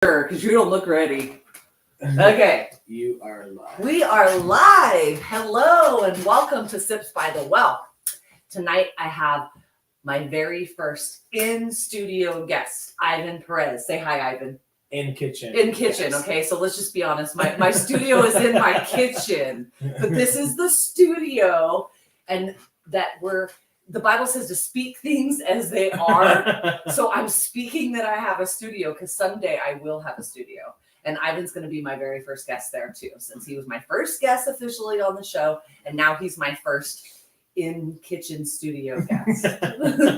Because you don't look ready. Okay. You are live. We are live. Hello and welcome to Sips by the Well. Tonight I have my very first in-studio guest, Ivan Perez. Say hi, Ivan. In kitchen. In kitchen, yes. Okay? So let's just be honest. My studio is in my kitchen. But this is the studio, and the Bible says to speak things as they are. So I'm speaking that I have a studio because someday I will have a studio. And Ivan's going to be my very first guest there too, since he was my first guest officially on the show. And now he's my first in-kitchen studio guest.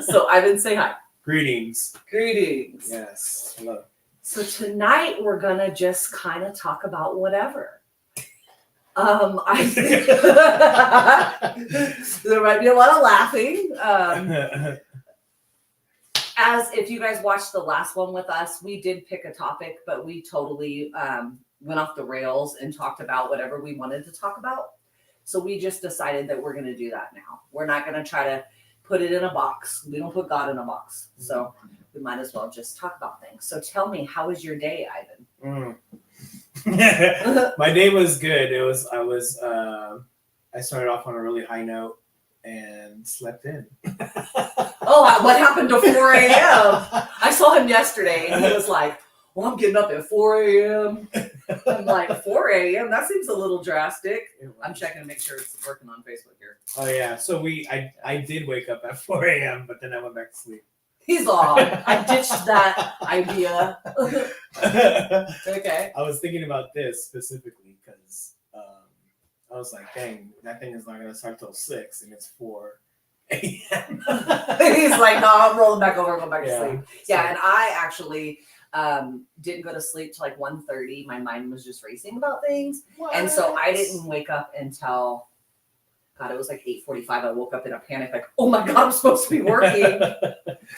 So Ivan, say hi. Greetings. Greetings. Yes. Hello. So tonight we're going to just kind of talk about whatever. I think there might be a lot of laughing. As if you guys watched the last one with us, we did pick a topic, but we totally went off the rails and talked about whatever we wanted to talk about. So we just decided that we're going to do that now. We're not going to try to put it in a box. We don't put God in a box. So we might as well just talk about things. So tell me, how was your day, Ivan? My day was good. I started off on a really high note and slept in. Oh, what happened to 4 a.m.? I saw him yesterday and he was like, well, I'm getting up at 4 a.m. I'm like, 4 a.m.? That seems a little drastic. I'm checking to make sure it's working on Facebook here. Oh, yeah. So I did wake up at 4 a.m., but then I went back to sleep. He's on. I ditched that idea. Okay. I was thinking about this specifically because I was like, dang, that thing is not going to start till 6 and it's 4 a.m. He's like, no, I'm rolling back over, going back to sleep. So, yeah, and I actually didn't go to sleep till like 1:30. My mind was just racing about things. What? And so I didn't wake up until, God, it was like 8:45. I woke up in a panic, like, oh my God, I'm supposed to be working.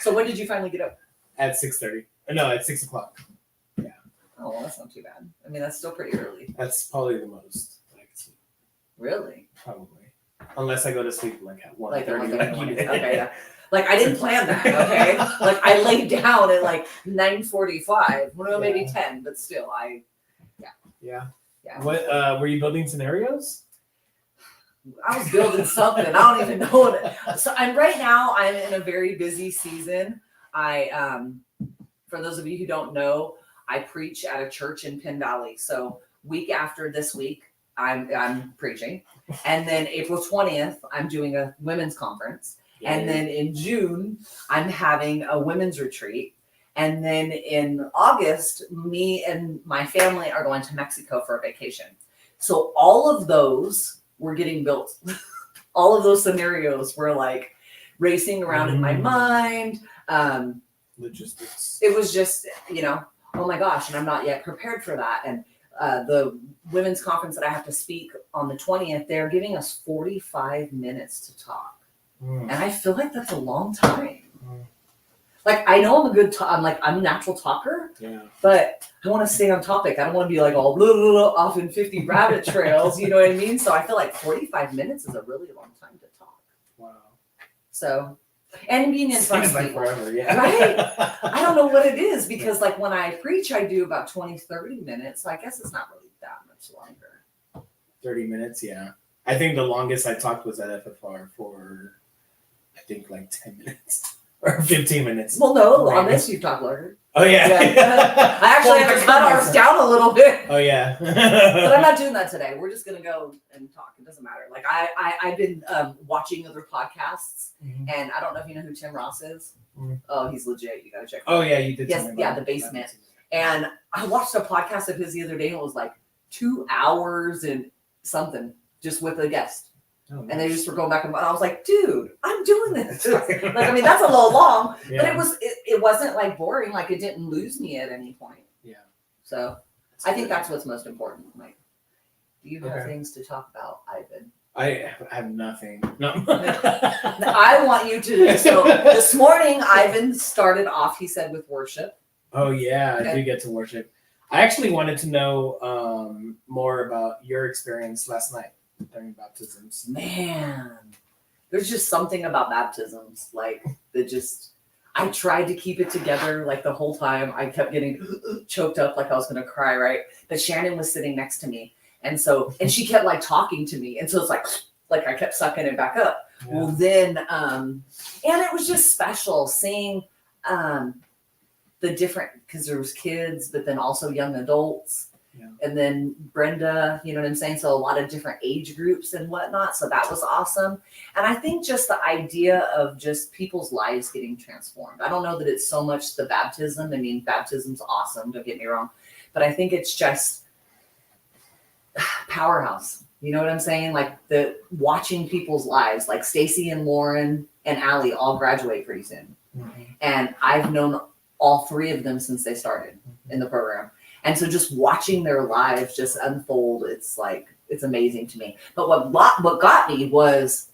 So when did you finally get up? At 6:30. No, at 6 o'clock. Yeah. Oh, well, that's not too bad. I mean, that's still pretty early. That's probably the most that I can sleep. Really? Probably. Unless I go to sleep like at 1:30. Like 1:30. Okay, yeah. Like I didn't plan that, okay? Like I laid down at like 9:45. Well, maybe 10, but still, Yeah. What were you building scenarios? I was building something. I don't even know what. So I'm in a very busy season. For those of you who don't know, I preach at a church in Penn Valley. So week after this week, I'm preaching, and then April 20th, I'm doing a women's conference, and then in June, I'm having a women's retreat, and then in August, me and my family are going to Mexico for a vacation. So all of those were getting built. All of those scenarios were like racing around in my mind. Logistics. It was just, oh my gosh, and I'm not yet prepared for that. And the women's conference that I have to speak on the 20th, they're giving us 45 minutes to talk. And I feel like that's a long time. Like, I know I'm I'm a natural talker, but I want to stay on topic. I don't want to be like all blah, blah, blah, off in 50 rabbit trails, you know what I mean? So I feel like 45 minutes is a really long time to talk. Wow. So, and being in front of people. Like forever, yeah. Right? I don't know what it is because like when I preach, I do about 20, 30 minutes. So I guess it's not really that much longer. 30 minutes, yeah. I think the longest I talked was at FFR for, I think, like 10 minutes or 15 minutes. Well, no, on this you've talked longer. Oh, yeah. I actually have to cut ours down a little bit. Oh, yeah. But I'm not doing that today. We're just going to go and talk. It doesn't matter. Like I've been watching other podcasts, and I don't know if you know who Tim Ross is. Oh, he's legit. You got to check him out. Oh, yeah, you did. Yes, yeah, The Basement. And I watched a podcast of his the other day, and it was like 2 hours and something just with a guest. Oh, nice. And they just were going back and I was like, dude, I'm doing this. Like, I mean, that's a little long, but it wasn't like boring. Like it didn't lose me at any point. Yeah. So I think that's what's most important. Like, do you have things to talk about, Ivan? I have nothing. No. I want you to. So this morning, Ivan started off, he said, with worship. Oh, yeah. I do get to worship. I actually wanted to know more about your experience last night during baptisms. Man, there's just something about baptisms like that just I tried to keep it together like the whole time. I kept getting choked up like I was gonna cry, right? But Shannon was sitting next to me. And she kept like talking to me. And so it's like I kept sucking it back up. Yeah. Well then, and it was just special seeing the different, because there was kids, but then also young adults. Yeah. And then Brenda, you know what I'm saying? So a lot of different age groups and whatnot. So that was awesome. And I think just the idea of just people's lives getting transformed. I don't know that it's so much the baptism. I mean, baptism's awesome, don't get me wrong. But I think it's just powerhouse. You know what I'm saying? Like the watching people's lives, like Stacy and Lauren and Allie all graduate pretty soon. Mm-hmm. And I've known all three of them since they started in the program. And so just watching their lives just unfold, it's amazing to me. But what got me was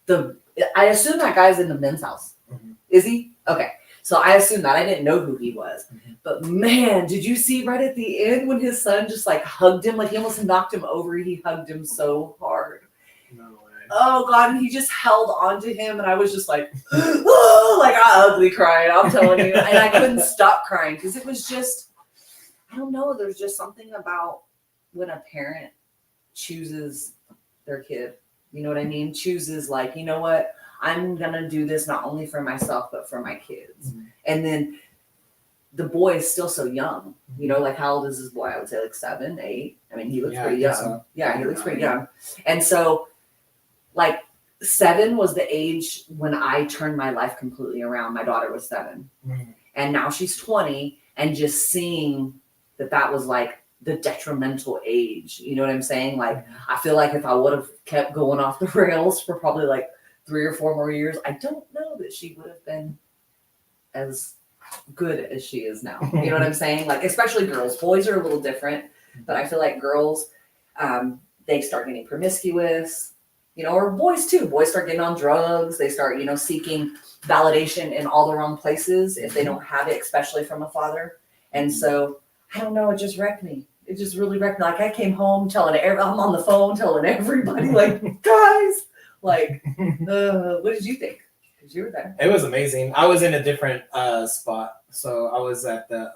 I assume that guy's in the men's house. Mm-hmm. Is he? Okay. So I assumed that. I didn't know who he was. Mm-hmm. But man, did you see right at the end when his son just like hugged him? Like he almost knocked him over. He hugged him so hard. No way. Oh God, and he just held on to him, and I was just like, oh, like I ugly cried, I'm telling you. And I couldn't stop crying because it was just, I don't know, there's just something about when a parent chooses their kid. You know what I mean? Chooses like, you know what? I'm going to do this not only for myself, but for my kids. Mm-hmm. And then the boy is still so young. You know, like how old is this boy? I would say like 7, 8. I mean, he looks pretty young. So. Yeah, he looks pretty young. And so like 7 was the age when I turned my life completely around. My daughter was 7. Mm-hmm. And now she's 20, and just seeing that was like the detrimental age. You know what I'm saying? Like, I feel like if I would have kept going off the rails for probably like 3 or 4 more years, I don't know that she would have been as good as she is now. You know what I'm saying? Like, especially girls. Boys are a little different, but I feel like girls, they start getting promiscuous, you know, or boys too. Boys start getting on drugs. They start, you know, seeking validation in all the wrong places if they don't have it, especially from a father. And so, I don't know, it just wrecked me. It just really wrecked me. Like I came home I'm on the phone telling everybody, like, guys, like, what did you think? Because you were there. It was amazing. I was in a different spot. So I was at the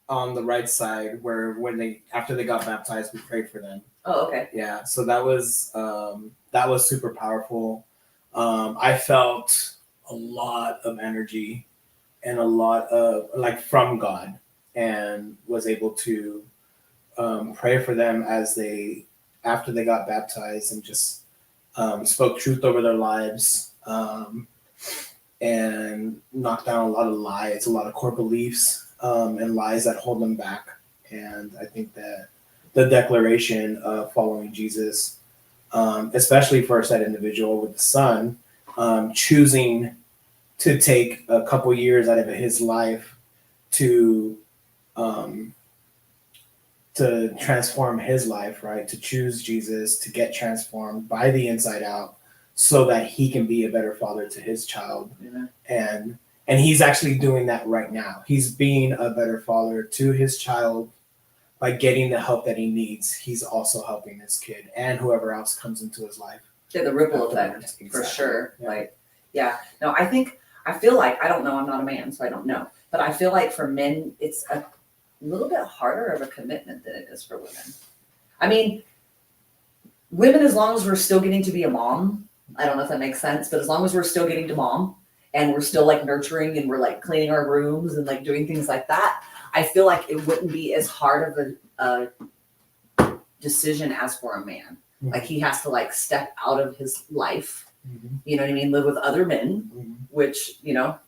on the right side where after they got baptized, we prayed for them. Oh, okay. Yeah. So that was super powerful. I felt a lot of energy and a lot of like from God, and was able to pray for them after they got baptized, and just spoke truth over their lives, and knocked down a lot of lies, a lot of core beliefs, and lies that hold them back. And I think that the declaration of following Jesus, especially for that individual with the son, choosing to take a couple years out of his life to transform his life, right? To choose Jesus, to get transformed by the inside out, so that he can be a better father to his child. Yeah. And he's actually doing that right now. He's being a better father to his child by getting the help that he needs. He's also helping his kid and whoever else comes into his life. Yeah, the ripple effect, exactly. For sure. Yeah. Like, yeah. No, I feel like, I don't know, I'm not a man, so I don't know. But I feel like for men, it's a little bit harder of a commitment than it is for women. I mean, women, as long as we're still getting to be a mom, I don't know if that makes sense, but as long as we're still getting to mom and we're still like nurturing and we're like cleaning our rooms and like doing things like that, I feel like it wouldn't be as hard of a decision as for a man. Mm-hmm. Like he has to like step out of his life, mm-hmm. You know what I mean? Live with other men, mm-hmm. Which, you know,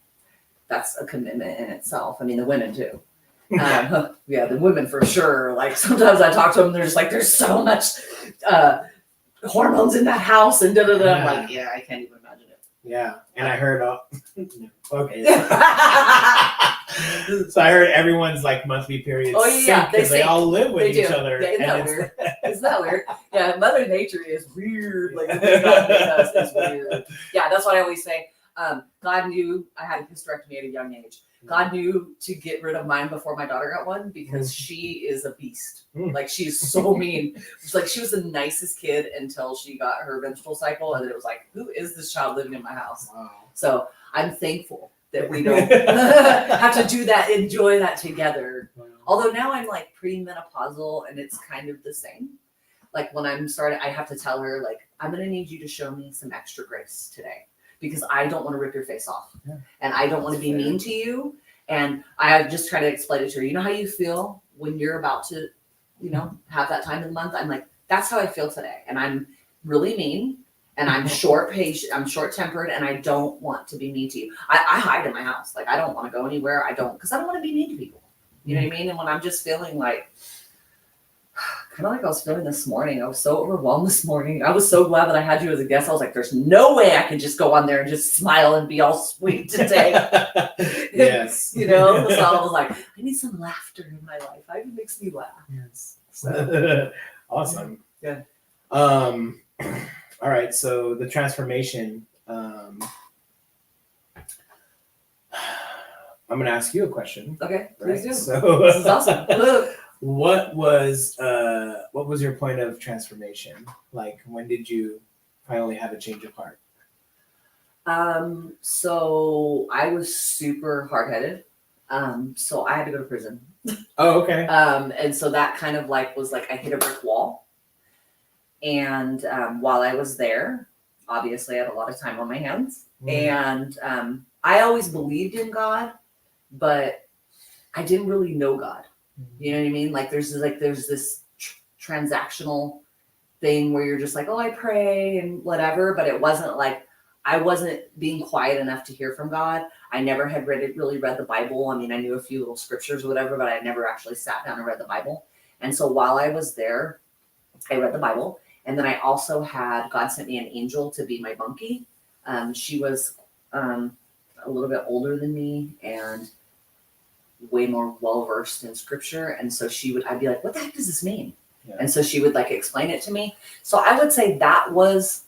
that's a commitment in itself. I mean, the women too. Yeah, the women for sure. Like sometimes I talk to them, they're just like, there's so much hormones in that house and da-da-da. Yeah. I'm like, yeah, I can't even imagine it. Yeah, and I heard, okay. So I heard everyone's like monthly periods. Oh yeah, because they all live with each other. Yeah, isn't that weird? Isn't that weird? Yeah, Mother Nature is weird. Like the thing God made us is weird. Yeah, that's what I always say. God knew I had a hysterectomy at a young age. God knew to get rid of mine before my daughter got one because she is a beast. Like she's so mean. It's like she was the nicest kid until she got her menstrual cycle, and then it was like, who is this child living in my house? Wow. So I'm thankful that we don't have to do that, enjoy that together. Although now I'm like pre-menopausal and it's kind of the same. Like when I'm starting, I have to tell her like, I'm going to need you to show me some extra grace today because I don't want to rip your face off and I don't want to be mean to you. And I just try to explain it to her. You know how you feel when you're about to, have that time of the month? I'm like, that's how I feel today. And I'm really mean and I'm I'm short tempered and I don't want to be mean to you. I hide in my house. Like I don't want to go anywhere. Because I don't want to be mean to people. You know what I mean? And when I'm just feeling like, kind of like I was feeling this morning, I was so overwhelmed this morning. I was so glad that I had you as a guest. I was like, there's no way I could just go on there and just smile and be all sweet today. Yes. So I was like, I need some laughter in my life. It makes me laugh. Yes. So. Awesome. Yeah. All right. So the transformation, I'm going to ask you a question. Okay, please do. So this is awesome. What was your point of transformation? Like, when did you finally have a change of heart? So I was super hard-headed. So I had to go to prison. Oh, okay. And so that kind of like was like I hit a brick wall. And while I was there, obviously I had a lot of time on my hands. And I always believed in God, but I didn't really know God. You know what I mean? Like there's this transactional thing where you're just like, oh, I pray and whatever, but it wasn't like I wasn't being quiet enough to hear from God. I never had really read the Bible. I mean, I knew a few little scriptures or whatever, but I never actually sat down and read the Bible. And so while I was there, I read the Bible. And then I also God sent me an angel to be my bunkie. She was a little bit older than me and way more well-versed in scripture. And so I'd be like, what the heck does this mean? Yeah. And so she would like explain it to me. So I would say that was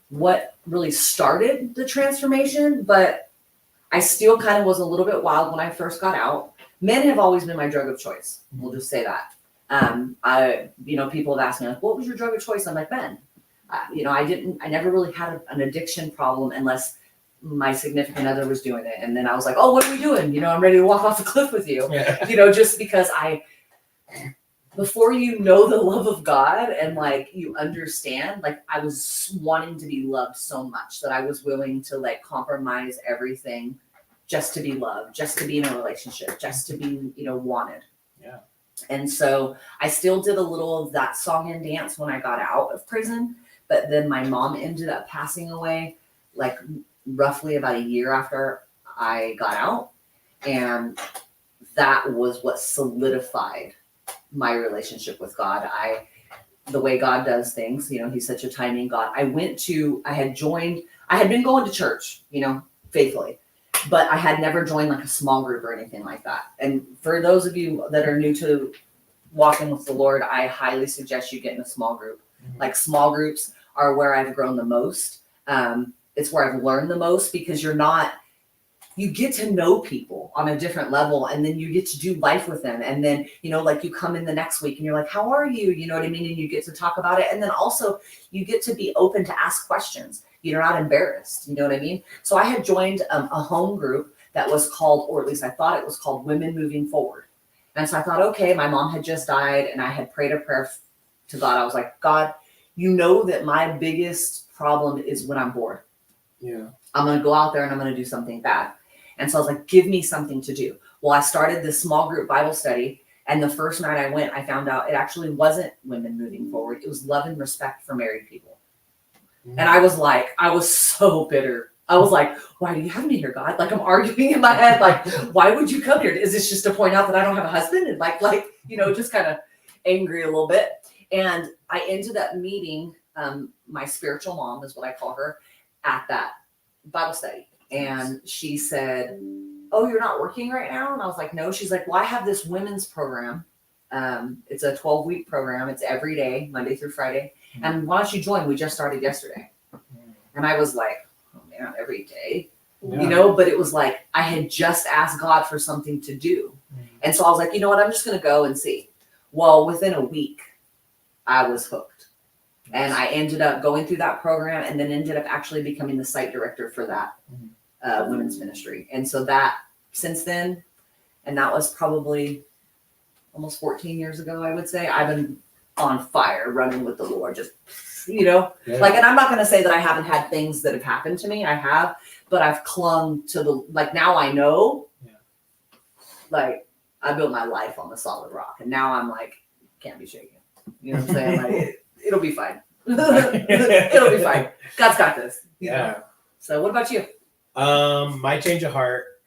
what really started the transformation, but I still kind of was a little bit wild when I first got out. Men have always been my drug of choice. We'll just say that. People have asked me like, what was your drug of choice? I'm like, men. I never really had an addiction problem unless my significant other was doing it. And then I was like, oh, what are we doing? I'm ready to walk off the cliff with you. Yeah. Just because before you know the love of God and like you understand, like I was wanting to be loved so much that I was willing to like compromise everything just to be loved, just to be in a relationship, just to be, wanted. Yeah. And so I still did a little of that song and dance when I got out of prison, but then my mom ended up passing away like roughly about a year after I got out. And that was what solidified my relationship with God. The way God does things, he's such a timing God. I had been going to church, faithfully, but I had never joined like a small group or anything like that. And for those of you that are new to walking with the Lord, I highly suggest you get in a small group. Mm-hmm. Like small groups are where I've grown the most. It's where I've learned the most because you get to know people on a different level and then you get to do life with them. And then, like you come in the next week and you're like, how are you? You know what I mean? And you get to talk about it. And then also you get to be open to ask questions. You're not embarrassed. You know what I mean? So I had joined a home group that was called, or at least I thought it was called Women Moving Forward. And so I thought, okay, my mom had just died and I had prayed a prayer to God. I was like, God, that my biggest problem is when I'm bored. Yeah. I'm going to go out there and I'm going to do something bad. And so I was like, give me something to do. Well, I started this small group Bible study. And the first night I went, I found out it actually wasn't Women Moving Forward. It was Love and Respect for Married People. Mm-hmm. And I was so bitter. I was like, why do you have me here, God? Like I'm arguing in my head, like, why would you come here? Is this just to point out that I don't have a husband? And just kind of angry a little bit. And I ended up meeting my spiritual mom, is what I call her, at that Bible study. And she said, oh, you're not working right now? And I was like, no. She's like, well, I have this women's program. It's a 12-week program. It's every day, Monday through Friday. Mm-hmm. And why don't you join? We just started yesterday. Mm-hmm. And I was like, oh man, every day, but it was like, I had just asked God for something to do. Mm-hmm. And so I was like, you know what? I'm just going to go and see. Well, within a week, I was hooked. And I ended up going through that program and then ended up actually becoming the site director for that. Mm-hmm. women's ministry. And so that since then, and that was probably almost 14 years ago, I would say, I've been on fire running with the Lord, just, Yeah. like, and I'm not going to say that I haven't had things that have happened to me. I have, but I've clung to like, now I know, like, I built my life on the solid rock, and now I'm like, can't be shaken. You know what I'm saying? Like, it'll be fine. It'll be fine. God's got this. Yeah. So what about you? My change of heart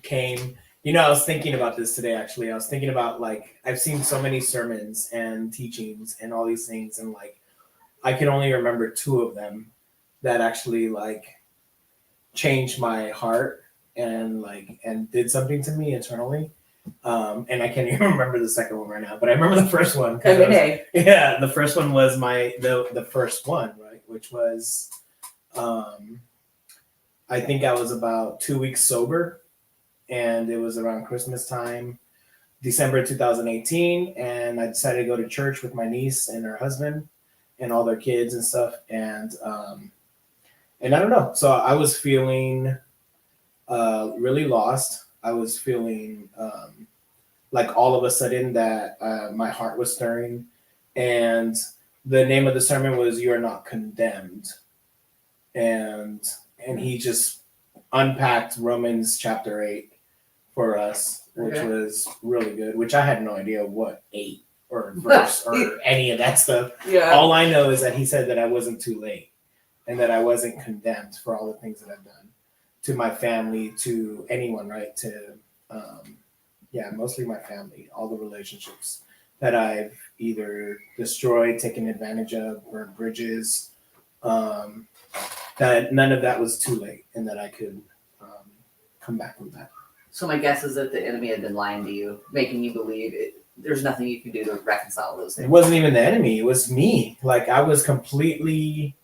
came, I was thinking about this today, actually. I was thinking about, like, I've seen so many sermons and teachings and all these things, and, like, I can only remember 2 of them that actually, like, changed my heart and, like, and did something to me internally. And I can't even remember the second one right now, but I remember the first one. Yeah, the first one was the first one, right? Which was, I think I was about 2 weeks sober, and it was around Christmas time, December 2018, and I decided to go to church with my niece and her husband and all their kids and stuff, and I don't know. So I was feeling really lost. I was feeling like all of a sudden that my heart was stirring, and the name of the sermon was "You Are Not Condemned," and he just unpacked Romans chapter 8 for us, which was really good. Which I had no idea what 8 or verse or any of that stuff. Yeah. All I know is that he said that I wasn't too late, and that I wasn't condemned for all the things that I've done to my family, to anyone, right? To mostly my family, all the relationships that I've either destroyed, taken advantage of, burned bridges, that none of that was too late, and that I could come back from that. So my guess is that the enemy had been lying to you, making you believe there's nothing you can do to reconcile those things. It wasn't even the enemy; it was me. Like, I was completely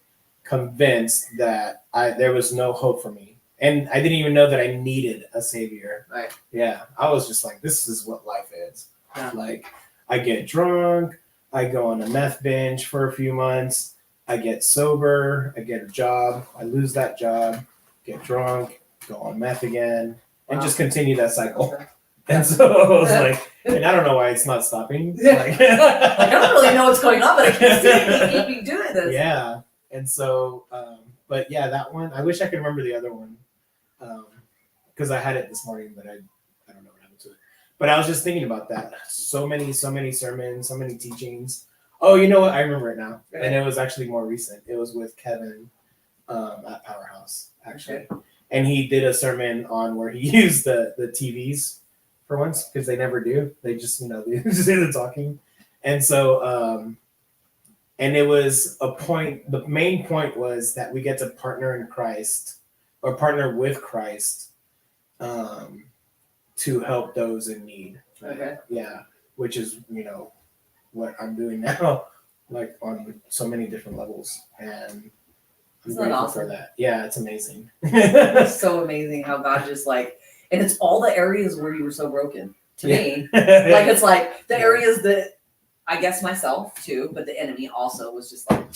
convinced that there was no hope for me. And I didn't even know that I needed a savior. Right. Yeah. I was just like, this is what life is. Yeah. Like, I get drunk, I go on a meth binge for a few months, I get sober, I get a job, I lose that job, get drunk, go on meth again, and just continue that cycle. Okay. And so I was like, and I don't know why it's not stopping. Like, I don't really know what's going on, but I can see you keeping doing this. Yeah. And so, but yeah, that one, I wish I could remember the other one. Because I had it this morning, but I don't know what happened to it. But I was just thinking about that. So many sermons, so many teachings. Oh, you know what? I remember it now. Okay. And it was actually more recent. It was with Kevin at Powerhouse, actually. Okay. And he did a sermon on where he used the TVs for once, because they never do. They just, they just do the talking. And so, and it was a point, the main point was that we get to partner in Christ, or partner with Christ, to help those in need. Okay. Yeah, which is what I'm doing now, like on so many different levels, and I'm Isn't that grateful awesome? for that. Yeah, it's amazing. It's so amazing how God just and it's all the areas where you were so broken to me. Like, it's like the areas that I guess myself too, but the enemy also was just like,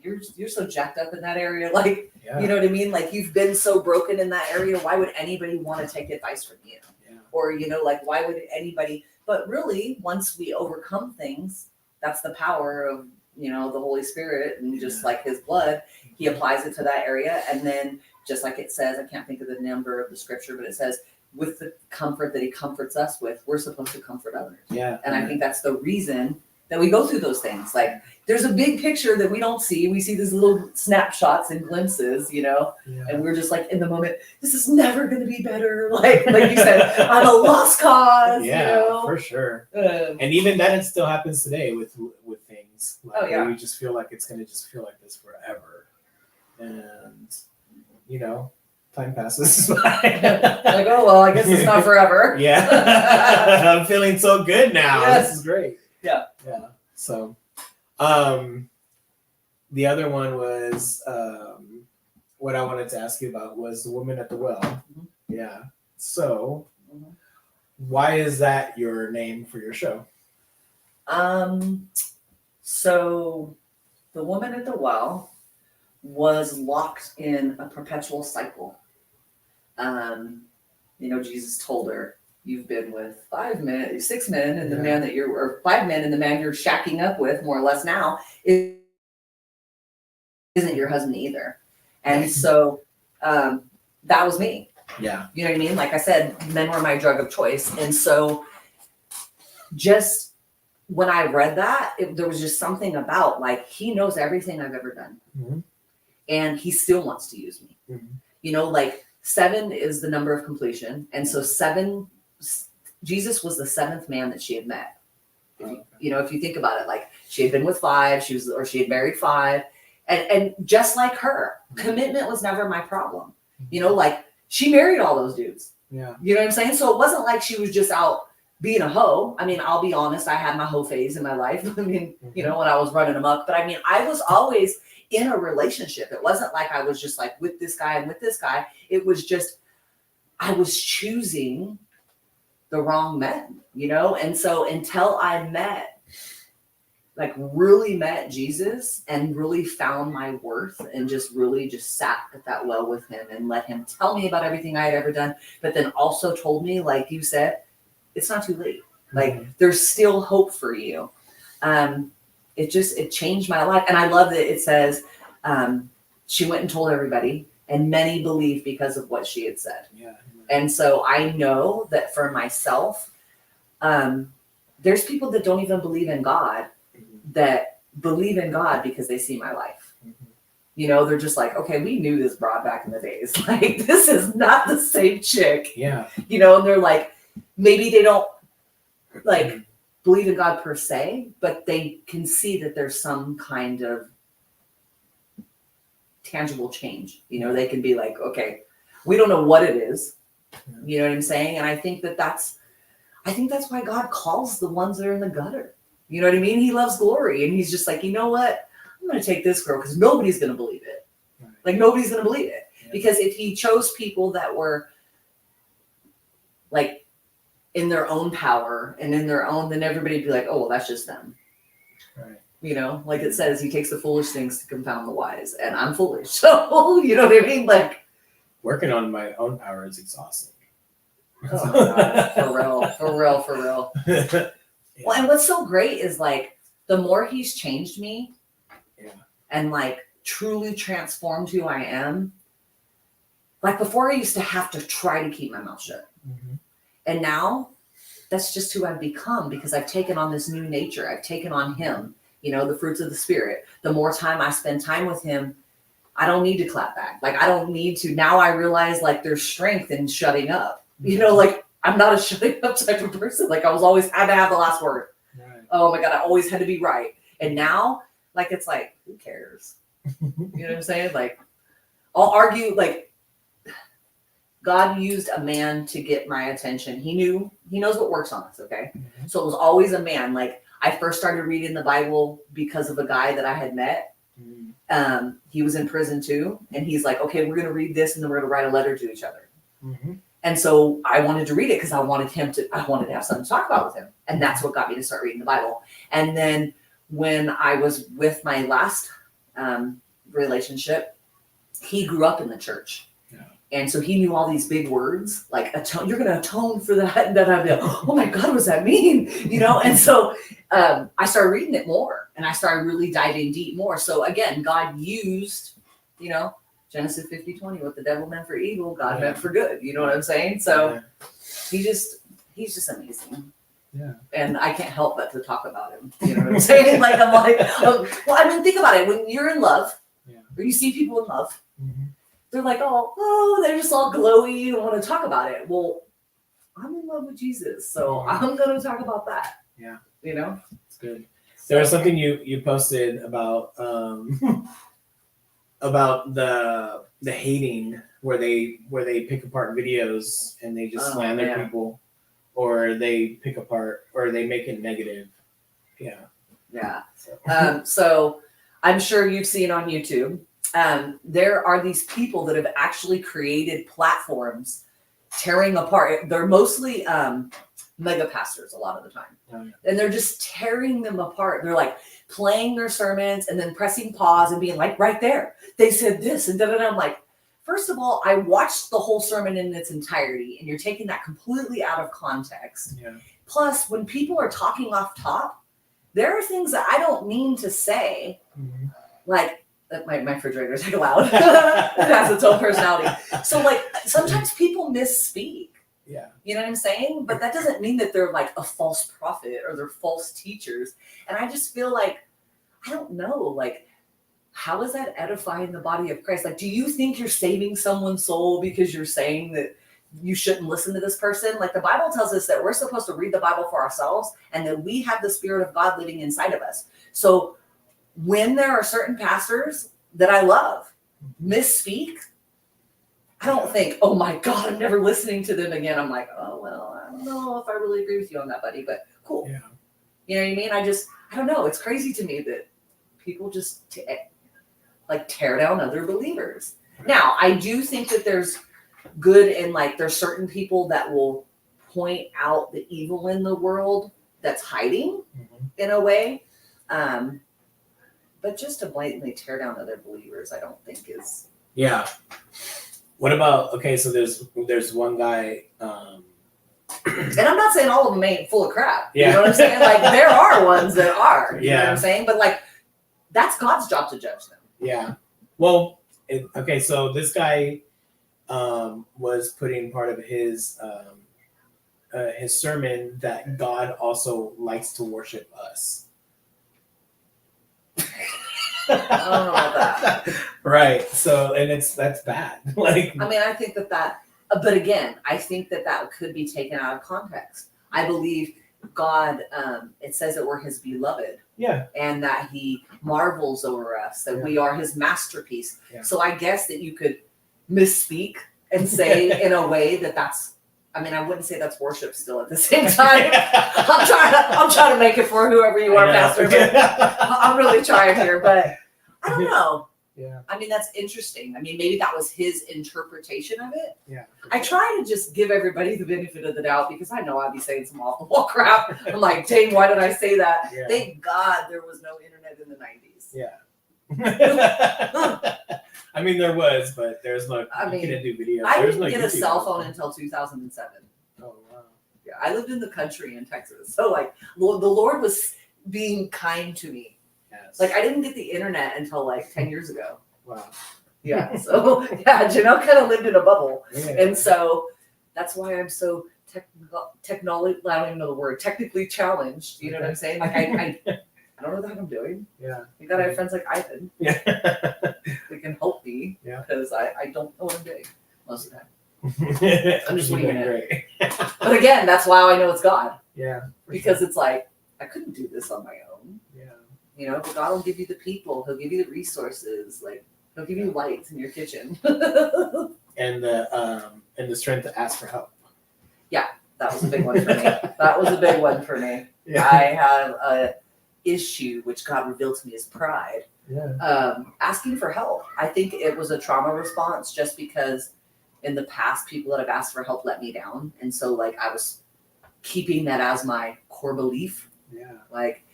you're so jacked up in that area. Like, Yeah. you know what I mean? Like, you've been so broken in that area. Why would anybody want to take advice from you? Yeah. Or, like, why would anybody? But really, once we overcome things, that's the power of, the Holy Spirit and just like his blood, he applies it to that area. And then just like it says, I can't think of the number of the scripture, but it says, with the comfort that he comforts us with, we're supposed to comfort others. Yeah. And I think that's the reason that we go through those things. Like, there's a big picture that we don't see. We see these little snapshots and glimpses, Yeah. and we're just like in the moment, this is never going to be better. Like you said, I'm a lost cause, Yeah, for sure. And even then, it still happens today with things. Like, Oh, yeah. where you just feel like it's going to just feel like this forever. And, time passes by. like, oh, well, I guess it's not forever. Yeah. I'm feeling so good now. Yes. This is great. Yeah. Yeah. So, the other one was, what I wanted to ask you about was the woman at the well. Mhm. Yeah. So, Mhm. why is that your name for your show? So the woman at the well was locked in a perpetual cycle. Jesus told her, you've been with 6 men, and the man that or 5 men, and the man you're shacking up with, more or less now, isn't your husband either. And so that was me. Yeah. You know what I mean? Like I said, men were my drug of choice. And so just when I read that, there was just something about, like, he knows everything I've ever done. Mm-hmm. And he still wants to use me. Mm-hmm. Like 7 is the number of completion. And so Jesus was the 7th man that she had met. If you think about it, like, she had been with 5, she had married 5. And just like her, commitment was never my problem. Like, she married all those dudes. Yeah. You know what I'm saying? So it wasn't like she was just out being a hoe. I mean, I'll be honest, I had my hoe phase in my life. I mean, when I was running amok. But I mean, I was always in a relationship. It wasn't like I was just like with this guy and with this guy. It was just, I was choosing the wrong men, And so until I really met Jesus and really found my worth and just really just sat at that well with him and let him tell me about everything I had ever done, but then also told me, like you said, it's not too late. Like, there's still hope for you. It changed my life. And I love that it says, she went and told everybody, and many believed because of what she had said. Yeah. And so I know that for myself, there's people that don't even believe in God that believe in God because they see my life. They're just like, okay, we knew this broad back in the days. Like, this is not the same chick. Yeah. And they're like, maybe they don't like believe in God per se, but they can see that there's some kind of tangible change. They can be like, okay, we don't know what it is. You know what I'm saying? And I think that's why God calls the ones that are in the gutter. You know what I mean? He loves glory. And he's just like, you know what? I'm going to take this girl because nobody's going to believe it. Right. Like, nobody's going to believe it. Yeah. Because if he chose people that were like in their own power and in their own, then everybody'd be like, oh, well, that's just them. Right. Like it says, he takes the foolish things to confound the wise. And I'm foolish. So, you know what I mean? Like, working on my own power is exhausting. Oh my God, for real. Yeah. Well, and what's so great is, like, the more he's changed me and like truly transformed who I am. Like, before I used to have to try to keep my mouth shut. And now that's just who I've become because I've taken on this new nature. I've taken on him, the fruits of the spirit. The more time I spend time with him, I don't need to clap back. Like, I don't need to. Now I realize, like, there's strength in shutting up. Like, I'm not a shutting up type of person. Like, I was always had to have the last word. Right. Oh my God, I always had to be right. And now, like, it's like, who cares? You know what I'm saying? Like, I'll argue, like, God used a man to get my attention. He knows what works on us, okay? So it was always a man. Like, I first started reading the Bible because of a guy that I had met. He was in prison too. And he's like, okay, we're going to read this and then we're going to write a letter to each other. And so I wanted to read it because I wanted to have something to talk about with him. And that's what got me to start reading the Bible. And then when I was with my last relationship, he grew up in the church. Yeah. And so he knew all these big words, like atone, you're going to atone for that. And then I'd be like, oh my God, what does that mean? And so I started reading it more and I started really diving deep more. So again, God used, Genesis 50:20, what the devil meant for evil, God meant for good. You know what I'm saying? So he's just amazing. Yeah. And I can't help but to talk about him. You know what I'm saying? Like, I'm like, well, I mean, think about it. When you're in love, or you see people in love, they're like, oh, they're just all glowy and want to talk about it. Well, I'm in love with Jesus, so I'm going to talk about that. Yeah. It's good. There was something you posted about about the hating where they pick apart videos and they just slander people, or they pick apart or they make it negative. Yeah. So I'm sure you've seen on YouTube, there are these people that have actually created platforms tearing apart. They're mostly mega pastors a lot of the time. Oh, yeah. And they're just tearing them apart. They're like playing their sermons and then pressing pause and being like, right there, they said this and da-da-da. I'm like, first of all, I watched the whole sermon in its entirety, and you're taking that completely out of context. Yeah. Plus, when people are talking off top, there are things that I don't mean to say, like my refrigerator's like loud. It has its own personality. So like sometimes people misspeak. Yeah. You know what I'm saying? But that doesn't mean that they're like a false prophet or they're false teachers. And I just feel like, I don't know, like, how is that edifying the body of Christ? Like, do you think you're saving someone's soul because you're saying that you shouldn't listen to this person? Like, the Bible tells us that we're supposed to read the Bible for ourselves and that we have the Spirit of God living inside of us. So when there are certain pastors that I love misspeak, I don't think, oh my God, I'm never listening to them again. I'm like, oh, well, I don't know if I really agree with you on that, buddy, but cool. Yeah. You know what I mean? I don't know. It's crazy to me that people just tear down other believers. Now, I do think that there's good in, like, there's certain people that will point out the evil in the world that's hiding in a way. But just to blatantly tear down other believers, I don't think is. Yeah. What about, okay, so there's one guy. And I'm not saying all of them ain't full of crap. Yeah. You know what I'm saying? Like, there are ones that are. You know what Yeah. I'm saying? But, like, that's God's job to judge them. Yeah. Well, okay, so this guy was putting part of his sermon that God also likes to worship us. I don't know about that. Right. So, and that's bad. Like, I mean, I think that, but again, I think that could be taken out of context. I believe God, it says that we're his beloved. Yeah. And that he marvels over us, that we are his masterpiece. Yeah. So I guess that you could misspeak and say in a way that's, I mean, I wouldn't say that's worship still at the same time. I'm trying to make it for whoever you are, Pastor. But I'm really trying here, but I don't know. Yeah. I mean, that's interesting. I mean, maybe that was his interpretation of it. Yeah. I try to just give everybody the benefit of the doubt because I know I'd be saying some awful crap. I'm like, dang, why did I say that? Yeah. Thank God there was no internet in the 90s. Yeah. I mean, there was, but there's no, you couldn't do videos. I didn't get a cell phone until 2007. Oh, wow. Yeah, I lived in the country in Texas. So, like, the Lord was being kind to me. Yes. Like, I didn't get the internet until, like, 10 years ago. Wow. Yeah, so, yeah, Janelle kind of lived in a bubble. Yeah. And so, that's why I'm so technically, I don't even know the word, technically challenged. You know what I'm saying? Like, I don't know what I'm doing. Yeah. You gotta have friends like Ivan. Yeah. They can help me. Yeah. Because I don't know what I'm doing most of the time. I'm just winging it. But again, that's why I know it's God. Yeah. Because it's like, I couldn't do this on my own. Yeah. You know, but God will give you the people. He'll give you the resources. Like, he'll give you lights in your kitchen. and the strength to ask for help. Yeah, that was a big one for me. That was a big one for me. Yeah. I have a issue, which God revealed to me is pride. Yeah. Asking for help. I think it was a trauma response just because in the past people that have asked for help let me down. And so like I was keeping that as my core belief. Yeah. Like,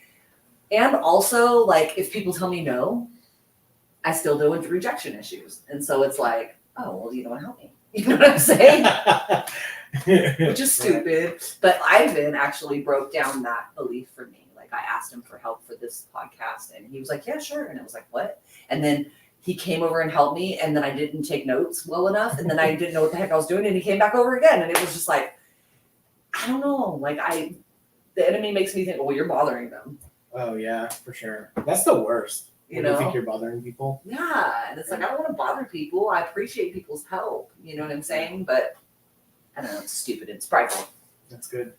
and also like if people tell me no, I still deal with rejection issues. And so it's like, oh, well, you don't help me. You know what I'm saying? Which is stupid. Right. But Ivan actually broke down that belief for me. Like I asked him for help for this podcast and he was like, yeah, sure. And it was like, what? And then he came over and helped me. And then I didn't take notes well enough. And then I didn't know what the heck I was doing. And he came back over again. And it was just like, I don't know. Like the enemy makes me think, well, you're bothering them. Oh yeah, for sure. That's the worst. You know, you think you're bothering people. Yeah. And it's like, I don't want to bother people. I appreciate people's help. You know what I'm saying? But I don't know. It's stupid. It's prideful. That's good.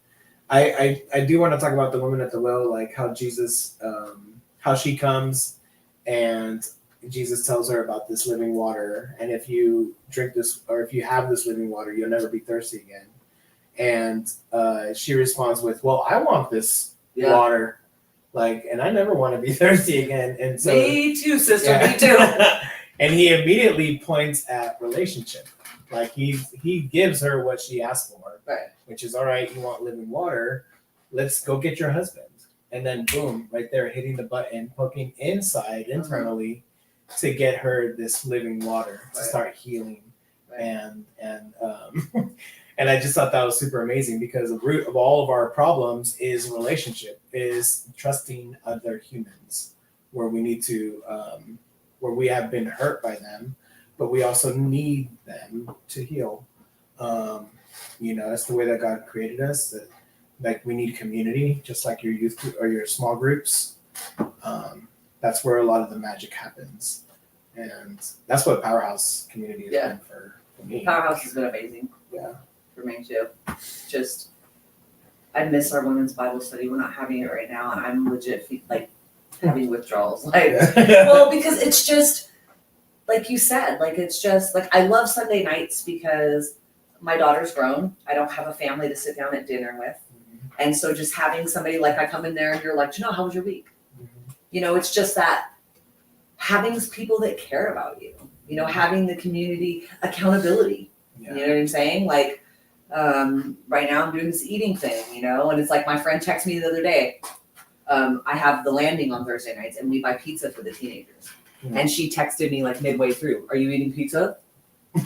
I do want to talk about the woman at the well, like how Jesus, how she comes and Jesus tells her about this living water. And if you drink this, or if you have this living water, you'll never be thirsty again. And she responds with, well, I want this water. Like, and I never want to be thirsty again. And so, me too, sister, me too. And he immediately points at relationship. Like he gives her what she asked for. Right. which is all right. You want living water? Let's go get your husband. And then boom, right there, hitting the button, poking inside internally to get her this living water to start healing. And and I just thought that was super amazing, because the root of all of our problems is relationship, is trusting other humans, where we need to where we have been hurt by them, but we also need them to heal. That's the way that God created us. That, like, we need community, just like your youth group or your small groups. That's where a lot of the magic happens, and that's what Powerhouse community has been for me. Powerhouse has been amazing. Yeah. For me too. Just, I miss our women's Bible study. We're not having it right now, and I'm legit like having withdrawals. Like, well, because it's just like you said. Like, it's just like, I love Sunday nights because my daughter's grown. I don't have a family to sit down at dinner with, and so just having somebody, like, I come in there and you're like, how was your week? It's just that having people that care about you. Having the community accountability. Yeah. You know what I'm saying? Like, right now I'm doing this eating thing, and it's like, my friend texted me the other day. I have the landing on Thursday nights, and we buy pizza for the teenagers. And she texted me like midway through, "Are you eating pizza?" And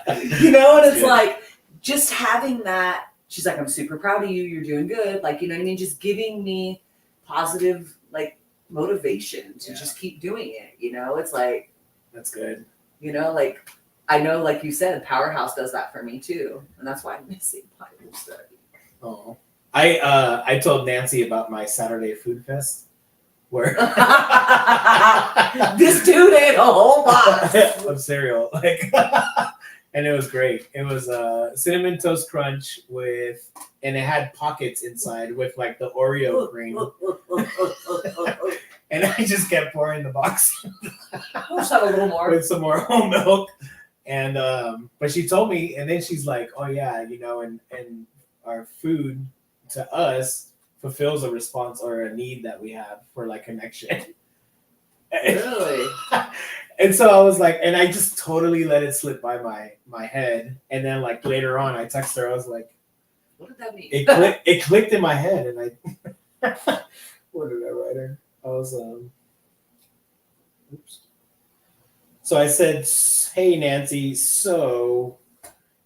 it's like, just having that. She's like, "I'm super proud of you. You're doing good." Like, you know what I mean? Just giving me positive, like, motivation to just keep doing it. It's like, that's good. Like, I know, like you said, Powerhouse does that for me too, and that's why I'm missing Bible study. Oh, I told Nancy about my Saturday food fest, where this dude ate a whole box of cereal, like, and it was great. It was cinnamon toast crunch and it had pockets inside with like the Oreo cream, and I just kept pouring the box. I'll just have a little more with some more whole milk. And but she told me, and then she's like, "Oh yeah, and our food to us fulfills a response or a need that we have for, like, connection." Really? And so I was like, and I just totally let it slip by my head. And then, like, later on, I texted her. I was like, "What did that mean?" It clicked in my head, and I what did I write her? I was oops. So I said, "Hey, Nancy, so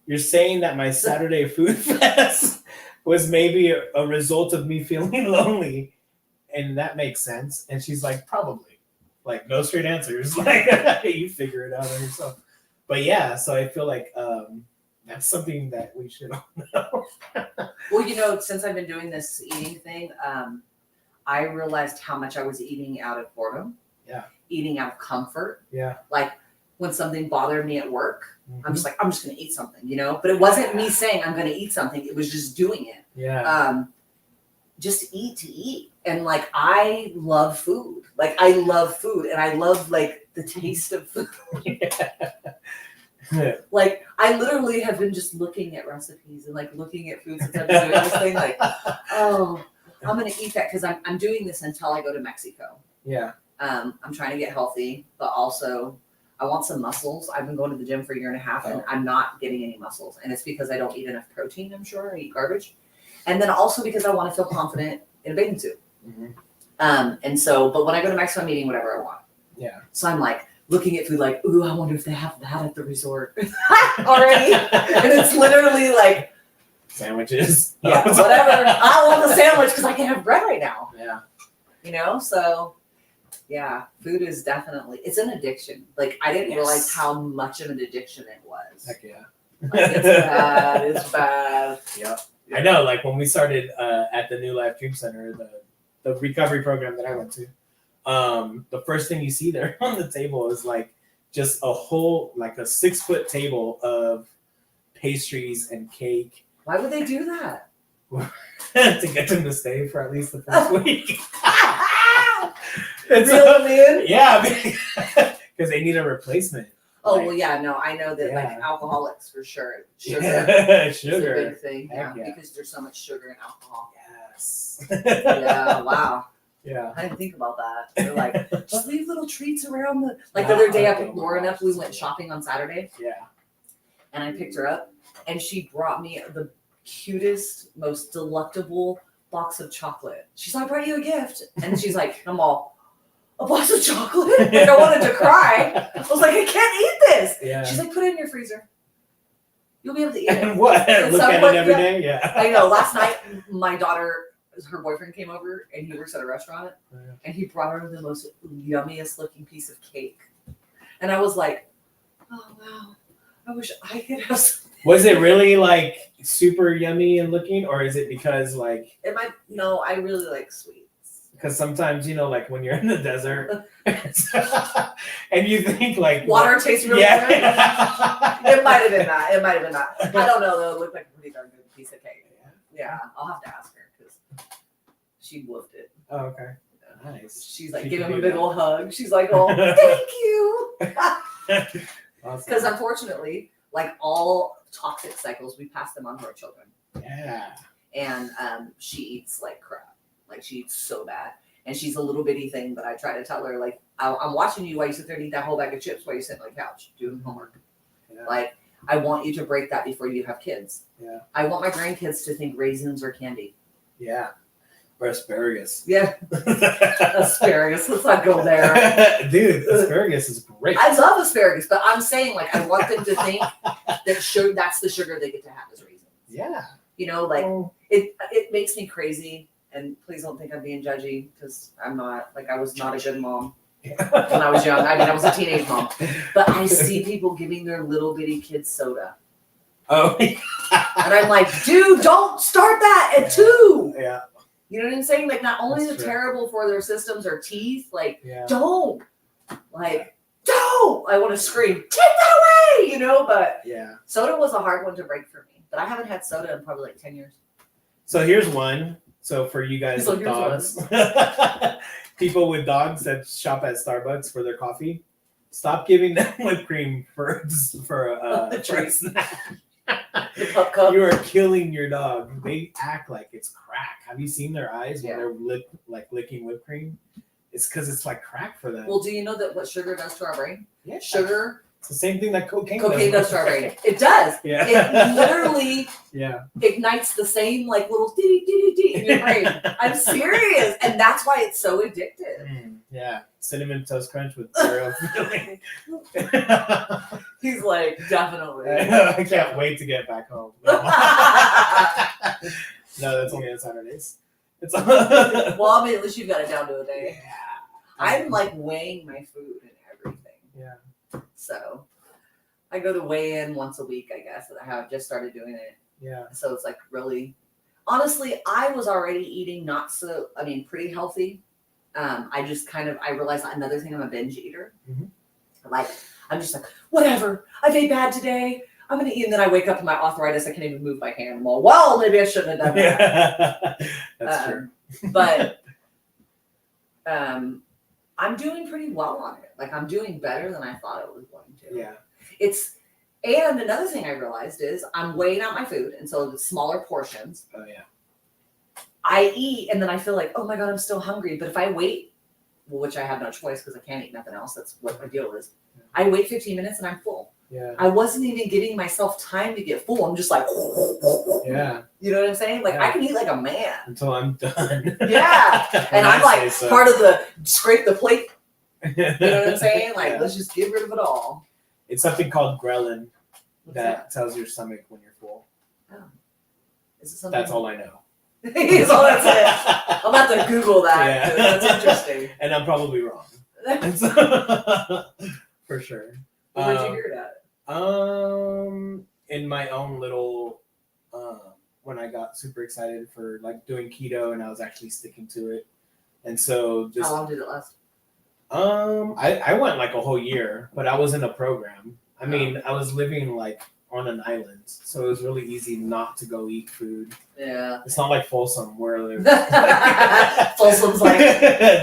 you're saying that my Saturday food fest was maybe a result of me feeling lonely, and that makes sense?" And she's like, "Probably." Like, no straight answers. Like, you figure it out on yourself. But yeah, so I feel like that's something that we should all know. Well, since I've been doing this eating thing, I realized how much I was eating out of boredom. Yeah. Eating out of comfort. Yeah. Like, when something bothered me at work, I'm just like, I'm just going to eat something, But it wasn't me saying I'm going to eat something. It was just doing it. Yeah. Just eat to eat. And, like, I love food. Like, I love food. And I love, like, the taste of food. Like, I literally have been just looking at recipes and, like, looking at food since I've been doing this thing. Like, oh, I'm going to eat that because I'm doing this until I go to Mexico. Yeah. I'm trying to get healthy, but also I want some muscles. I've been going to the gym for a year and a half, and I'm not getting any muscles. And it's because I don't eat enough protein, I'm sure. I eat garbage. And then also because I want to feel confident in a bathing suit. And so, but when I go to Mexico, I'm eating whatever I want. Yeah. So I'm like looking at food like, ooh, I wonder if they have that at the resort already. And it's literally like sandwiches. Yeah, whatever. I want a sandwich because I can't have bread right now. Yeah. So yeah, food is definitely, it's an addiction. Like, I didn't realize how much of an addiction it was. Heck yeah. Like, it's bad. Yeah. I know, like, when we started at the New Life Dream Center, the recovery program that I went to, the first thing you see there on the table is, like, just a whole, like, a 6-foot table of pastries and cake. Why would they do that? To get them to stay for at least the first week. Reel them in? Yeah, because they need a replacement. Oh, like, well, yeah, no, I know that, like, alcoholics for sure. Sugar. Yeah, is sugar. a big thing, Heck yeah, because there's so much sugar in alcohol. Yes. Yeah, wow. Yeah. I didn't think about that. They're like, just leave little treats around the. Like, the other day I picked Lauren up. We went shopping on Saturday. Yeah. And I picked her up, and she brought me cutest, most delectable box of chocolate. She's like, I brought you a gift. And she's like, I'm all, a box of chocolate? Like, I wanted to cry. I was like, I can't eat this. Yeah. She's like, put it in your freezer. You'll be able to eat it. And what? And Look at someone- it every day? Yeah. I know. Last night, my daughter, her boyfriend came over and he works at a restaurant and he brought her the most yummiest looking piece of cake. And I was like, oh, wow. I wish I could have some. Was it really like super yummy and looking, or is it because like? No, I really like sweets. Because sometimes, you know, like when you're in the desert and you think like Water tastes really yeah. good. It might have been that. It might have been that. I don't know though. It looked like a pretty darn good piece of cake. Yeah, I'll have to ask her because she woofed it. Oh, okay. Nice. She's like She giving can me a do big that. old hug. She's like, oh, thank you. Awesome. Because unfortunately, like all toxic cycles, we pass them on to our children. Yeah. And she eats like crap. Like she eats so bad. And she's a little bitty thing, but I try to tell her, like, I'm watching you while you sit there and eat that whole bag of chips while you sit on the couch doing homework. Yeah. Like, I want you to break that before you have kids. Yeah. I want my grandkids to think raisins are candy. Yeah. Or asparagus. Yeah. Asparagus. Let's not go there. Dude, asparagus is great. I love asparagus, but I'm saying, like, I want them to think that that's the sugar they get to have as raisins. Yeah. You know, like, Oh. it makes me crazy. And please don't think I'm being judgy because I'm not. Like, I was not a good mom when I was young. I mean, I was a teenage mom. But I see people giving their little bitty kids soda. Oh. And I'm like, dude, don't start that at 2. Yeah. You know what I'm saying? Like, not only is That's it true. terrible for their systems or teeth, like, Yeah. don't. Like, don't. I want to scream, take that away, you know? But Yeah. soda was a hard one to break for me. But I haven't had soda in probably like 10 years. So here's one. So for you guys So with here's dogs, people with dogs that shop at Starbucks for their coffee, stop giving them whipped cream for The for a treat. snack. The cup. You are killing your dog. They act like it's crack. Have you seen their eyes when Yeah. they're licking whipped cream? It's because it's like crack for them. Well, do you know that what sugar does to our brain? yeah. Sugar, It's the same thing that cocaine does to our brain. It does. Yeah. It literally Yeah. ignites the same like little dee dee dee in your brain. I'm serious, and that's why it's so addictive. Yeah. Cinnamon Toast Crunch with zero filling. He's like, definitely. I can't wait to get back home. No, that's only on Saturdays. It's Well, I mean, at least you've got it down to a day. yeah. I'm like weighing my food and everything. Yeah. So I go to weigh in once a week, I guess. I have just started doing it. Yeah. So it's like really, honestly, I was already eating pretty healthy. I just I realized another thing, I'm a binge eater. Mhm. Like, I'm just like, whatever, I've ate bad today. I'm going to eat. And then I wake up and my arthritis, I can't even move my hand. I'm all, well, maybe I shouldn't have done that. That's true. But I'm doing pretty well on it. Like, I'm doing better than I thought I was going to. Yeah. And another thing I realized is I'm weighing out my food. And so the smaller portions, Oh yeah. I eat and then I feel like, oh my God, I'm still hungry. But if I wait, which I have no choice because I can't eat nothing else. That's what my deal is. I wait 15 minutes and I'm full. Yeah. I wasn't even giving myself time to get full. I'm just like, Yeah. you know what I'm saying? Like, Yeah. I can eat like a man. Until I'm done. Yeah. And I'm like part of the scrape the plate. You You know what I'm saying? Like, let's just get rid of it all. It's something called ghrelin What's that tells your stomach when you're full. Is it something? That's all I know. That's all that's it. I'm about to Google that. Yeah. 'Cause that's interesting. And I'm probably wrong. For sure. Where'd you hear that? In my own little, when I got super excited for like doing keto and I was actually sticking to it. And so just, How long did it last? I went like a whole year, but I was in a program. I mean, I was living like on an island, so it was really easy not to go eat food. Yeah. It's not like Folsom where Folsom's like,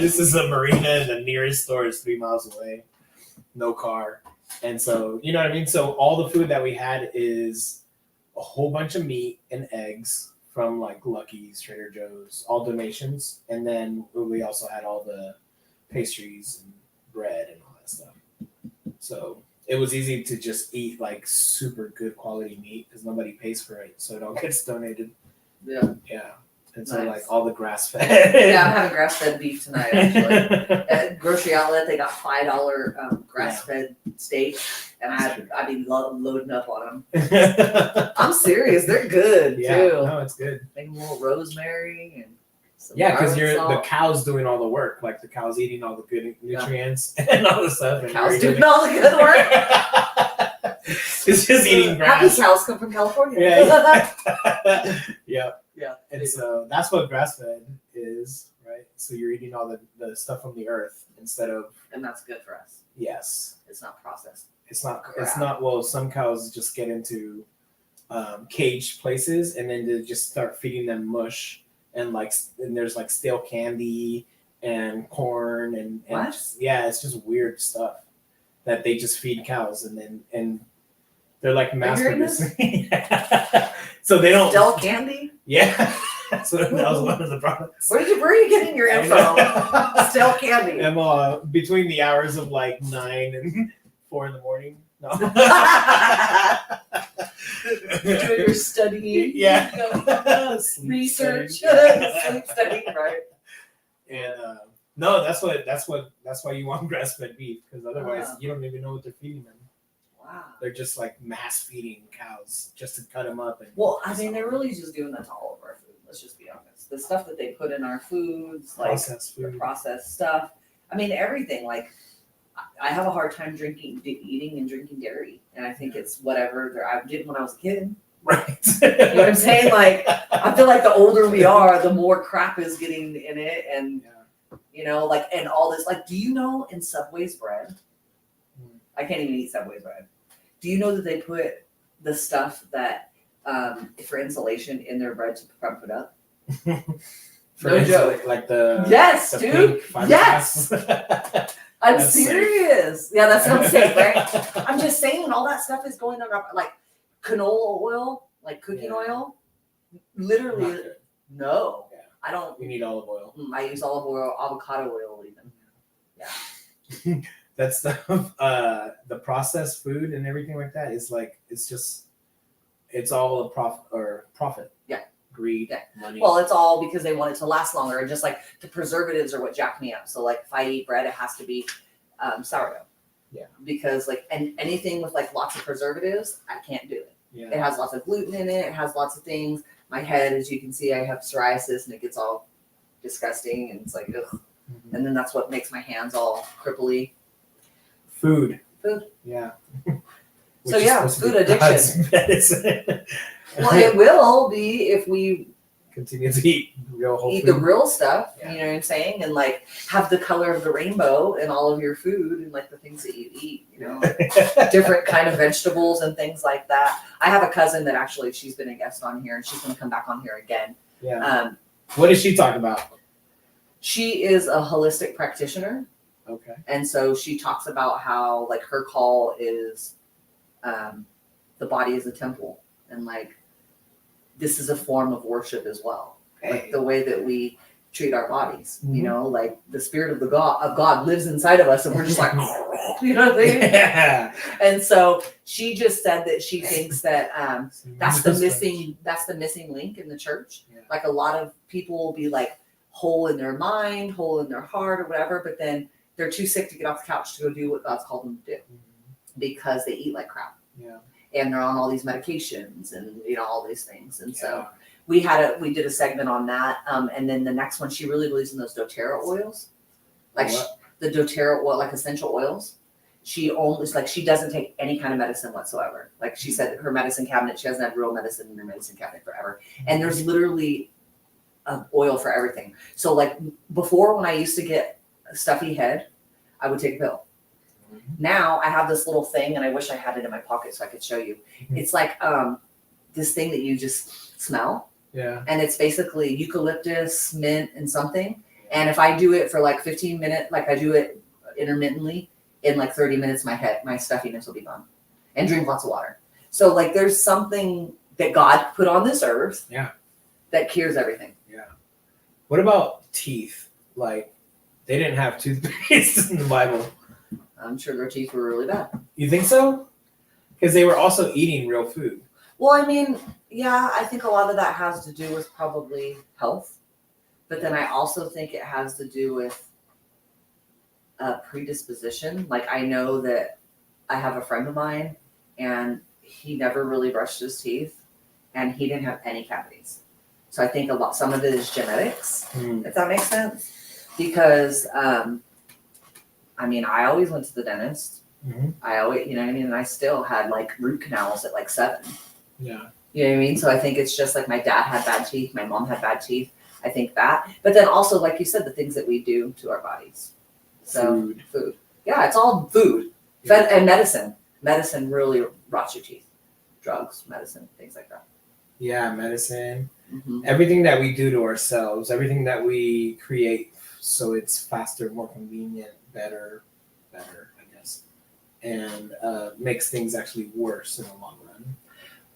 this is a marina and the nearest store is 3 miles away. No car. And so, you know what I mean? So all the food that we had is a whole bunch of meat and eggs from like Lucky's, Trader Joe's, all donations. And then we also had all the pastries and bread and all that stuff. So it was easy to just eat like super good quality meat because nobody pays for it, so it all gets donated. Yeah. Yeah. And so Nice. like all the grass fed. Yeah, I'm having grass-fed beef tonight, actually. At grocery outlet, they got $5 grass-fed steak, and I've been loading up on them. I'm serious, they're good Yeah, too. no, it's good. Maybe a little rosemary and some Yeah, because garlic the salt. cow's doing all the work. Like the cow's eating all the good nutrients and all the stuff. The and cow's you're doing all the good work. It's just eating Happy grass. cows come from California. Yeah. Yeah. Yeah. And so that's what grass fed is, right? So you're eating all the stuff from the earth instead of. And that's good for us. Yes. It's not processed. It's not. Crap. It's not. Well, some cows just get into caged places and then they just start feeding them mush and there's like stale candy and corn and What? yeah, it's just weird stuff that they just feed cows and they're like mass producing. So they don't. Stale candy? Yeah. So that was one of the products. Where are you getting your info? Stale candy. I'm between the hours of like 9 and 4 in the morning. No. Doing your studying. Yeah. Research. Sleep study, right? And no, that's why you want grass-fed beef, because otherwise Wow. you don't even know what they're feeding them. Wow. They're just like mass feeding cows just to cut them up. And Well, I mean, they're really just doing that to all of our food. Let's just be honest. The stuff that they put in our foods, like processed the food. processed stuff. I mean, everything. Like, I have a hard time eating and drinking dairy, and I think it's whatever I did when I was a kid. Right. You know what I'm saying? Like, I feel like the older we are, the more crap is getting in it, and you know, like, and all this. Like, do you know in Subway's bread? I can't even eat Subway bread. Do you know that they put the stuff that for insulation in their bread to pump it up? No joke. Like the Yes, the dude. pink Yes. fiberglass. I'm That's serious. Yeah, that sounds safe, right? I'm just saying, all that stuff is going on, like canola oil, like cooking oil. Literally, Not good. no. Yeah. I don't. We need olive oil. I use olive oil, avocado oil, even. Yeah. That stuff, the processed food and everything like that is like it's all a profit. Yeah. Greed. Yeah. Money. Well, it's all because they want it to last longer, and just like the preservatives are what jack me up. So like if I eat bread, it has to be sourdough. Yeah. Because like anything with like lots of preservatives, I can't do it. Yeah. It has lots of gluten in it. It has lots of things. My head, as you can see, I have psoriasis, and it gets all disgusting, and it's like ugh. Mhm. And then that's what makes my hands all cripply. Food. So Yeah. yeah, food addiction. Medicine. Well, it will be if we Continue to eat real whole eat food. the real stuff, Yeah. you know what I'm saying? And like have the color of the rainbow in all of your food and like the things that you eat, you know, different kind of vegetables and things like that. I have a cousin that actually, she's been a guest on here, and she's going to come back on here again. Yeah. What did she talk about? She is a holistic practitioner. Okay. And so she talks about how like her call is the body is a temple, and like this is a form of worship as well. Like the way that we treat our bodies, you know, like the spirit of God lives inside of us, and we're just like, you know what I mean? Yeah. And so she just said that she thinks that that's the missing link in the church. Yeah. Like a lot of people will be like whole in their mind, whole in their heart, or whatever, but then they're too sick to get off the couch to go do what God's called them to do because they eat like crap. Yeah. And they're on all these medications and you know all these things. And so we did a segment on that. And then the next one, she really believes in those doTERRA oils, like the doTERRA oil, like essential oils. She doesn't take any kind of medicine whatsoever. Like she said, that her medicine cabinet, she hasn't had real medicine in her medicine cabinet forever. And there's literally oil for everything. So like before, when I used to get a stuffy head, I would take a pill. Now I have this little thing, and I wish I had it in my pocket so I could show you. It's like this thing that you just smell. Yeah. And it's basically eucalyptus, mint, and something. And if I do it for like 15 minutes, like I do it intermittently, in like 30 minutes, my stuffiness will be gone. And drink lots of water. So like there's something that God put on this earth that cures everything. Yeah. What about teeth? Like they didn't have toothpaste in the Bible. I'm sure their teeth were really bad. You think so? Because they were also eating real food. Well, I mean, yeah, I think a lot of that has to do with probably health, but then I also think it has to do with predisposition. Like I know that I have a friend of mine, and he never really brushed his teeth, and he didn't have any cavities. So I think some of it is genetics, if that makes sense. Because I mean, I always went to the dentist. Mm-hmm. I always, you know what I mean? And I still had like root canals at like 7. Yeah. You know what I mean? So I think it's just like my dad had bad teeth, my mom had bad teeth. I think that. But then also, like you said, the things that we do to our bodies. So food. Yeah, it's all food. Yeah. And medicine. Medicine really rots your teeth. Drugs, medicine, things like that. Yeah, medicine. Mm-hmm. Everything that we do to ourselves, everything that we create so it's faster, more convenient, better, I guess, and makes things actually worse in the long run.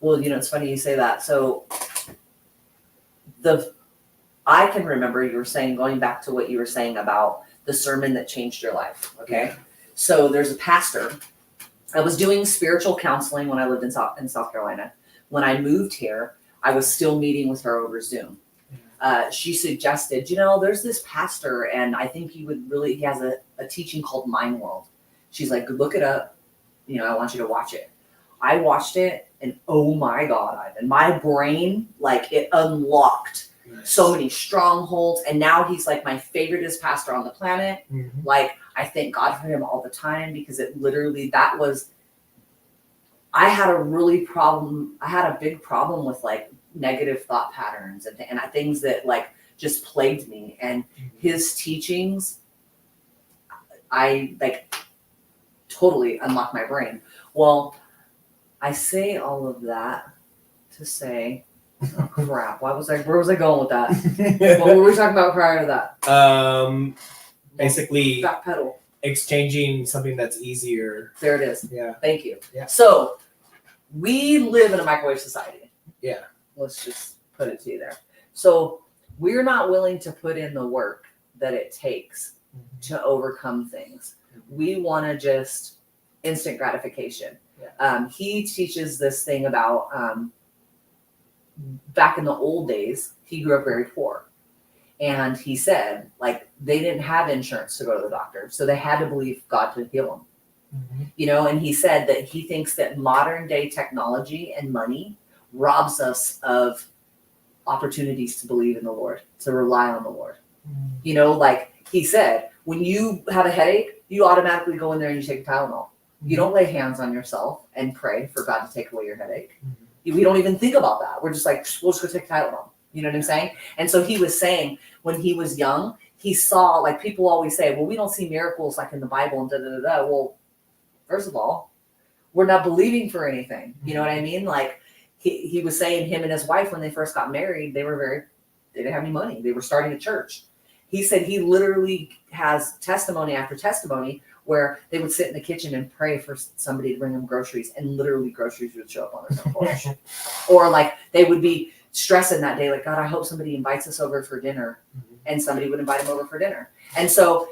Well, you know, it's funny you say that. So I can remember you were saying, going back to what you were saying about the sermon that changed your life. Okay. Yeah. So there's a pastor. I was doing spiritual counseling when I lived in South Carolina. When I moved here, I was still meeting with her over Zoom. She suggested, you know, there's this pastor, and I think he has a teaching called Mind World. She's like, look it up. You know, I want you to watch it. I watched it, and oh my God, Ivan, my brain, like it unlocked so many strongholds. And now he's like my favoriteest pastor on the planet. Mm-hmm. Like, I thank God for him all the time, because it literally, I had a big problem with like negative thought patterns and things that like just plagued me. And his teachings, I like totally unlocked my brain. Well, I say all of that to say, oh crap, where was I going with that? What were we talking about prior to that? Basically backpedal. Exchanging something that's easier. There it is. Yeah. Thank you. Yeah. So we live in a microwave society. Yeah. Let's just put it to you there. So we're not willing to put in the work that it takes to overcome things. We want to just instant gratification. Yeah. He teaches this thing about back in the old days, he grew up very poor. And he said, like, they didn't have insurance to go to the doctor, so they had to believe God to heal them. Mm-hmm. You know, and he said that he thinks that modern day technology and money robs us of opportunities to believe in the Lord, to rely on the Lord. Mm-hmm. You know, like he said, when you have a headache, you automatically go in there and you take a Tylenol. Mm-hmm. You don't lay hands on yourself and pray for God to take away your headache. Mm-hmm. We don't even think about that. We're just like, we'll just go take Tylenol. You know what I'm saying? And so he was saying when he was young, he saw, like, people always say, well, we don't see miracles like in the Bible and da da da da. Well, first of all, we're not believing for anything. You know what I mean? Like he was saying, him and his wife, when they first got married, they didn't have any money. They were starting a church. He said he literally has testimony after testimony where they would sit in the kitchen and pray for somebody to bring them groceries, and literally groceries would show up on their front porch. Or like they would be stressing that day, like, God, I hope somebody invites us over for dinner. Mm-hmm. And somebody would invite him over for dinner. And so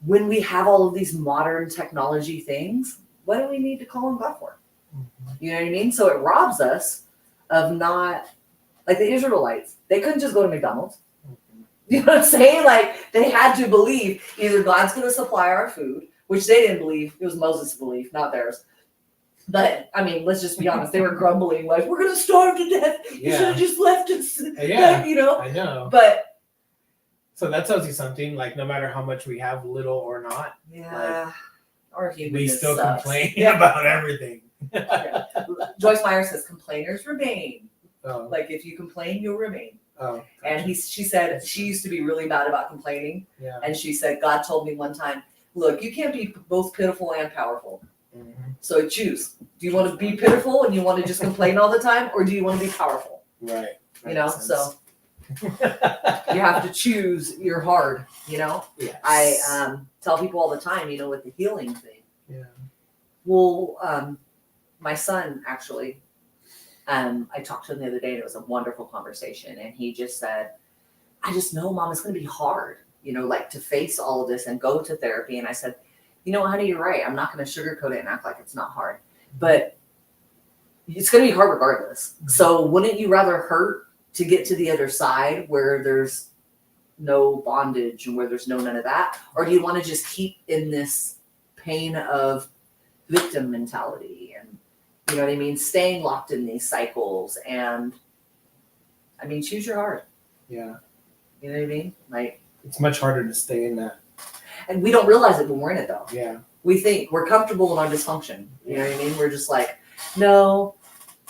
when we have all of these modern technology things, what do we need to call on God for? Mm-hmm. You know what I mean? So it robs us of not, like the Israelites, they couldn't just go to McDonald's. Mm-hmm. You know what I'm saying? Like they had to believe either God's going to supply our food, which they didn't believe. It was Moses' belief, not theirs. But I mean, let's just be honest. They were grumbling, like, we're going to starve to death. You should have just left us. Yeah, you know? I know. But so that tells you something, like no matter how much we have, little or not, yeah, our we still sucks. Complain about everything. Yeah. Joyce Meyer says, complainers remain. Oh. Like if you complain, you'll remain. Oh. Gotcha. And she said she used to be really bad about complaining. Yeah. And she said, God told me one time, look, you can't be both pitiful and powerful. Mm-hmm. So choose. Do you want to be pitiful and you want to just complain all the time, or do you want to be powerful? Right. You know, so you have to choose your hard, you know? Yes. I tell people all the time, you know, with the healing thing. Yeah. Well, my son actually, I talked to him the other day and it was a wonderful conversation. And he just said, I just know, Mom, it's going to be hard, you know, like to face all of this and go to therapy. And I said, you know, honey, you're right. I'm not going to sugarcoat it and act like it's not hard, but it's going to be hard regardless. So wouldn't you rather hurt to get to the other side where there's no bondage and where there's none of that? Or do you want to just keep in this pain of victim mentality and, you know what I mean, staying locked in these cycles? And I mean, choose your heart. Yeah. You know what I mean? Like, it's much harder to stay in that. And we don't realize it when we're in it though. Yeah. We think we're comfortable in our dysfunction. You know what I mean? We're just like, no.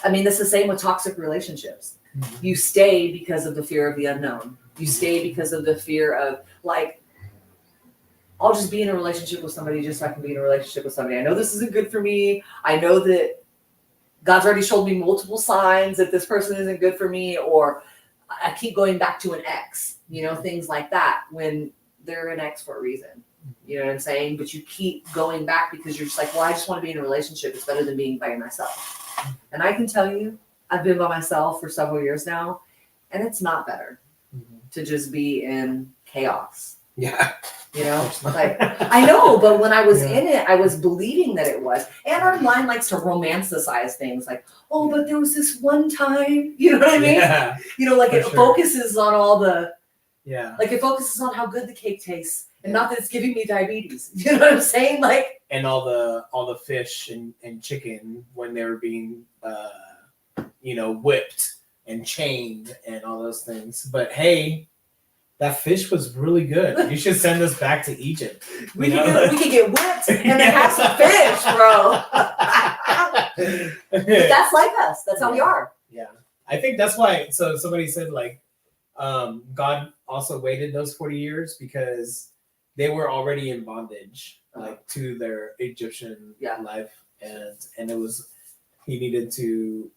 I mean, that's the same with toxic relationships. Mm-hmm. You stay because of the fear of the unknown. You stay because of the fear of, like, I'll just be in a relationship with somebody just so I can be in a relationship with somebody. I know this isn't good for me. I know that God's already showed me multiple signs that this person isn't good for me, or I keep going back to an ex, you know, things like that, when they're an ex for a reason. You know what I'm saying? But you keep going back because you're just like, well, I just want to be in a relationship. It's better than being by myself. And I can tell you, I've been by myself for several years now, and it's not better to just be in chaos. Yeah. You know, like, I know, but when I was in it, I was believing that it was. And our mind likes to romanticize things like, oh, but there was this one time, you know what I mean? Yeah. You know, like it focuses on all the, like it focuses on how good the cake tastes and not that it's giving me diabetes. You know what I'm saying? Like, and all the fish and chicken when they were being, you know, whipped and chained and all those things. But hey, that fish was really good. You should send us back to Egypt. We can get whipped and then have some fish, bro. But that's like us. That's how we are. Yeah. I think that's why. So somebody said, like, God also waited those 40 years because they were already in bondage, like, to their Egyptian life. And it was, he needed to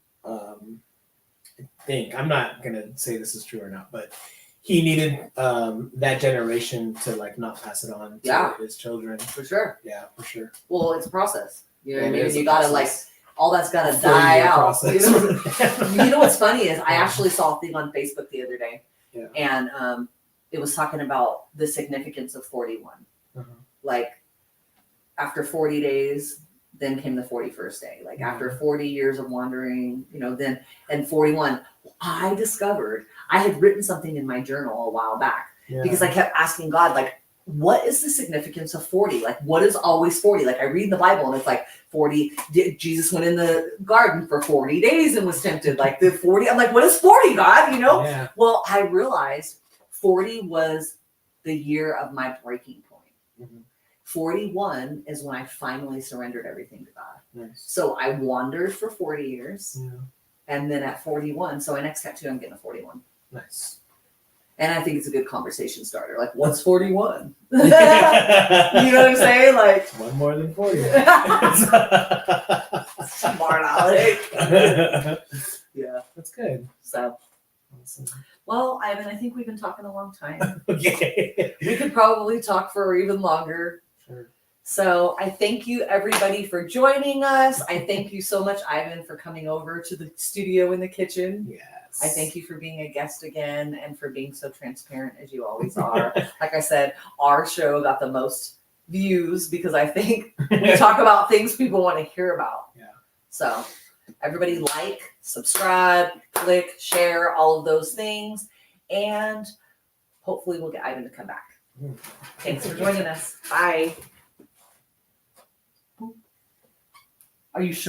think. I'm not going to say this is true or not, but he needed that generation to, like, not pass it on to his children. For sure. Yeah, for sure. Well, it's a process. You know what I mean? You gotta, like, all that's gotta die out. You know what's funny is I actually saw a thing on Facebook the other day, and it was talking about the significance of 41. Like, after 40 days, then came the 41st day. Like, after 40 years of wandering, you know, then, and 41, I discovered I had written something in my journal a while back because I kept asking God, like, what is the significance of 40? Like, what is always 40? Like, I read the Bible and it's like 40, Jesus went in the garden for 40 days and was tempted. Like, the 40, I'm like, what is 40, God? You know? Yeah. Well, I realized 40 was the year of my breaking point. 41 is when I finally surrendered everything to God. Nice. So I wandered for 40 years. And then at 41, so my next tattoo, I'm getting a 41. Nice. And I think it's a good conversation starter. Like, what's 41? You know what I'm saying? Like, one more than 40. Smart Alec. Yeah. That's good. So, awesome. Well, Ivan, I think we've been talking a long time. Okay. We could probably talk for even longer. Sure. So I thank you, everybody, for joining us. I thank you so much, Ivan, for coming over to the studio in the kitchen. Yes. I thank you for being a guest again and for being so transparent as you always are. Like I said, our show got the most views because I think we talk about things people want to hear about. Yeah. So everybody like, subscribe, click, share, all of those things. And hopefully we'll get Ivan to come back. Thanks for joining us. Bye. Are you sure?